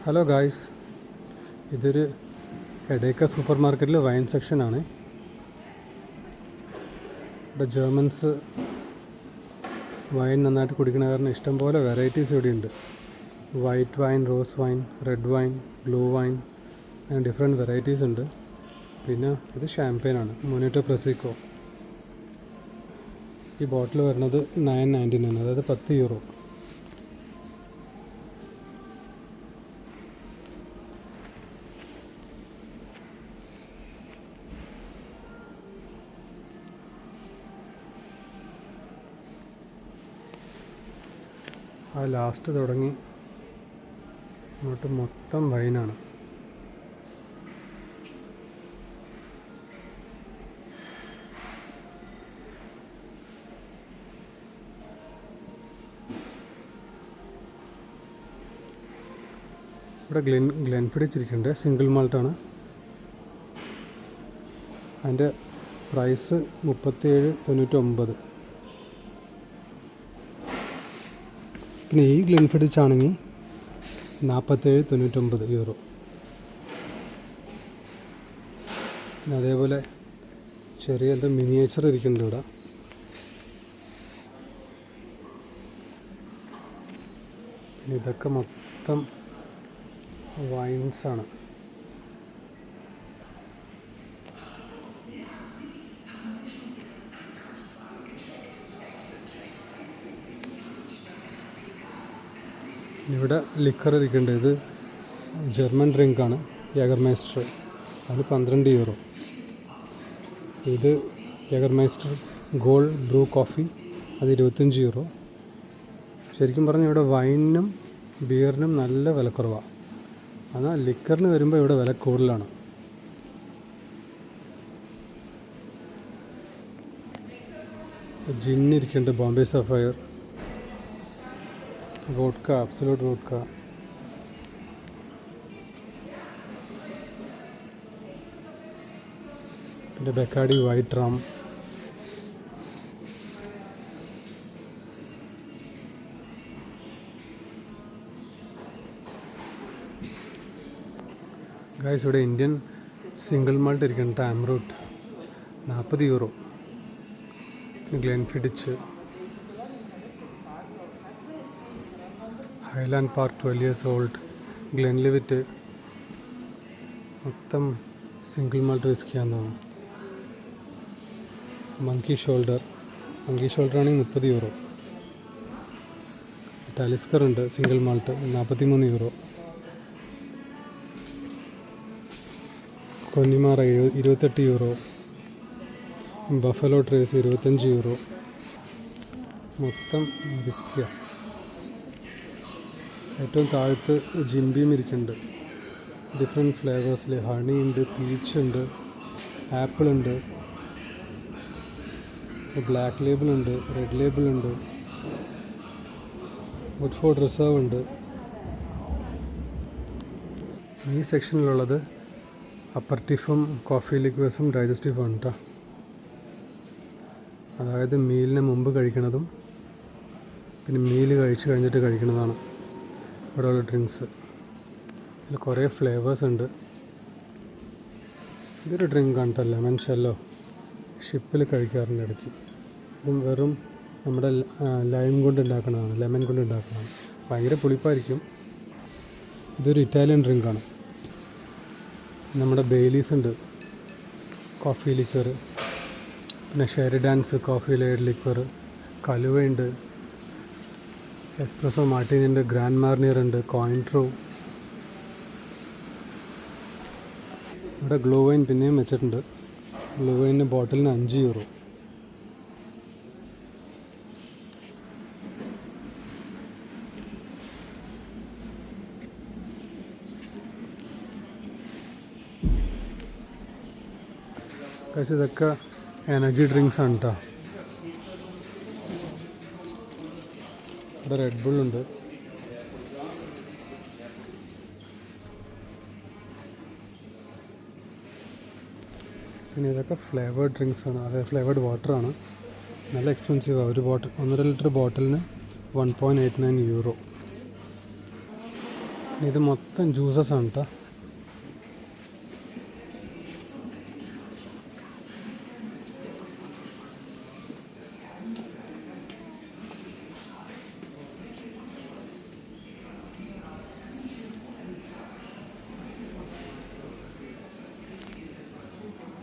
Hello guys, ഇതൊരു എഡേക്ക super മാർക്കറ്റിൽ wine സെക്ഷനാണ്. ഇവിടെ ജർമ്മൻസ് വൈൻ നന്നായിട്ട് കുടിക്കുന്ന കാരണം ഇഷ്ടംപോലെ വെറൈറ്റീസ് ഇവിടെ ഉണ്ട്. White wine, rose wine, red wine, blue wine, അങ്ങനെ ഡിഫറെൻറ്റ് വെറൈറ്റീസ് ഉണ്ട്. പിന്നെ ഇത് ഷാമ്പെയിനാണ്, മൊനിറ്റോ പ്രസിക്കോ. ഈ ബോട്ടിൽ വരുന്നത് 9.99, അതായത് €10. ആ ലാസ്റ്റ് തുടങ്ങി ഇങ്ങോട്ട് മൊത്തം വൈനാണ്. ഇവിടെ ഗ്ലെൻഫിഡിച്ച് ഇരിക്കുന്നുണ്ട്, സിംഗിൾ മാൾട്ടാണ്. അതിൻ്റെ പ്രൈസ് €37.99. പിന്നെ ഈ ഗ്ലെൻഫിഡിച്ച് ആണെങ്കിൽ €47.99. പിന്നെ അതേപോലെ ചെറിയ എന്തോ മിനിയേച്ചർ ഇരിക്കുന്നുണ്ട് ഇവിടെ. പിന്നെ ഇതൊക്കെ മൊത്തം വൈൻസാണ്. ഇവിടെ ലിക്കർ ഇരിക്കുന്നുണ്ട്. ഇത് ജർമ്മൻ ഡ്രിങ്കാണ്, യാഗർമൈസ്റ്റർ. അതിന് €12. ഇത് യാഗർമൈസ്റ്റർ ഗോൾഡ് ബ്രൂ കോഫി, അത് €25. ശരിക്കും പറഞ്ഞാൽ ഇവിടെ വൈനിനും ബിയറിനും നല്ല വിലക്കുറവാണ്. എന്നാൽ ലിക്കറിന് വരുമ്പോൾ ഇവിടെ വില കൂടുതലാണ്. ജിന്നിരിക്കുന്നുണ്ട്, Bombay Sapphire, vodka, Absolut vodka. പിന്നെ ബെക്കാഡി വൈറ്റ് റാം. ഗായ്സ്, ഇവിടെ ഇന്ത്യൻ സിംഗിൾ മാൾട്ട് ഇരിക്കുന്നുണ്ട്, ആംറൂട്ട്, €40. പിന്നെ Glenfiddich, Highland Park 12 years old, Glenlivet, മൊത്തം സിംഗിൾ മാൾട്ട് വിസ്കിയാന്ന് തോന്നുന്നു. മങ്കി ഷോൾഡർ ആണെങ്കിൽ €30. ടാലിസ്കർ ഉണ്ട്, സിംഗിൾ മാൾട്ട്, €43. കൊന്നിമാറ €28. Buffalo trace €25. മൊത്തം വിസ്കിയാണ്. ഏറ്റവും താഴത്ത് ജിംബിയും ഇരിക്കുന്നുണ്ട്, ഡിഫറെൻറ്റ് ഫ്ലേവേഴ്സിൽ. ഹണി ഉണ്ട്, പീച്ച് ഉണ്ട്, ആപ്പിൾ ഉണ്ട്, ബ്ലാക്ക് ലേബിൾ ഉണ്ട്, റെഡ് ലേബിൾ ഉണ്ട്, വുഡ്ഫോർഡ് റിസർവ് ഉണ്ട്. ഈ സെക്ഷനിലുള്ളത് അപ്പർട്ടിഫും കോഫി ലിക്വേഴ്സും ഡൈജസ്റ്റീവും ആണ് കേട്ടോ. അതായത് മീലിന് മുമ്പ് കഴിക്കുന്നതും പിന്നെ മീൽ കഴിച്ച് കഴിഞ്ഞിട്ട് കഴിക്കുന്നതാണ് ഇവിടെയുള്ള ഡ്രിങ്ക്സ്. ഇതിൽ കുറേ ഫ്ലേവേഴ്സ് ഉണ്ട്. ഇതൊരു ഡ്രിങ്കാണ് കേട്ടോ, ലെമൺ ഷെല്ലോ. ഷിപ്പിൽ കഴിക്കാറുണ്ട് ഇടയ്ക്ക്. ഇതും വെറും നമ്മുടെ ലൈം കൊണ്ട് ഉണ്ടാക്കുന്നതാണ്, ലെമൺ കൊണ്ട് ഉണ്ടാക്കുന്നതാണ്. ഭയങ്കര പുളിപ്പായിരിക്കും. ഇതൊരു ഇറ്റാലിയൻ ഡ്രിങ്കാണ്. നമ്മുടെ ബെയിലീസ് ഉണ്ട്, കോഫി ലിക്വർ. പിന്നെ ഷെറിഡാൻസ് കോഫി ലെയർഡ് ലിക്വർ, കലുവയുണ്ട്, എസ്പ്രസോ മാർട്ടിനുണ്ട്, ഗ്രാൻഡ് മാർണിയർ ഉണ്ട്, കോയിൻട്രോ. ഇവിടെ ഗ്ലൂ വൈൻ പിന്നെയും വെച്ചിട്ടുണ്ട്. ഗ്ലൂ വൈനിൻ്റെ ബോട്ടിലിന് €5. പക്ഷേ ഇതൊക്കെ എനർജി ഡ്രിങ്ക്സ് ആണ് കേട്ടോ. ഇവിടെ റെഡ് ബുള്ളുണ്ട്. പിന്നെ ഇതൊക്കെ ഫ്ലേവേർഡ് ഡ്രിങ്ക്സ് ആണ്, അതായത് ഫ്ലേവേർഡ് വാട്ടറാണ്. നല്ല എക്സ്പെൻസീവാണ്. ഒരു ബോട്ടിൽ 1.5 ലിറ്റർ ബോട്ടിലിന് €1.89. ഇത് മൊത്തം ജ്യൂസസ് ആണ് കേട്ടോ.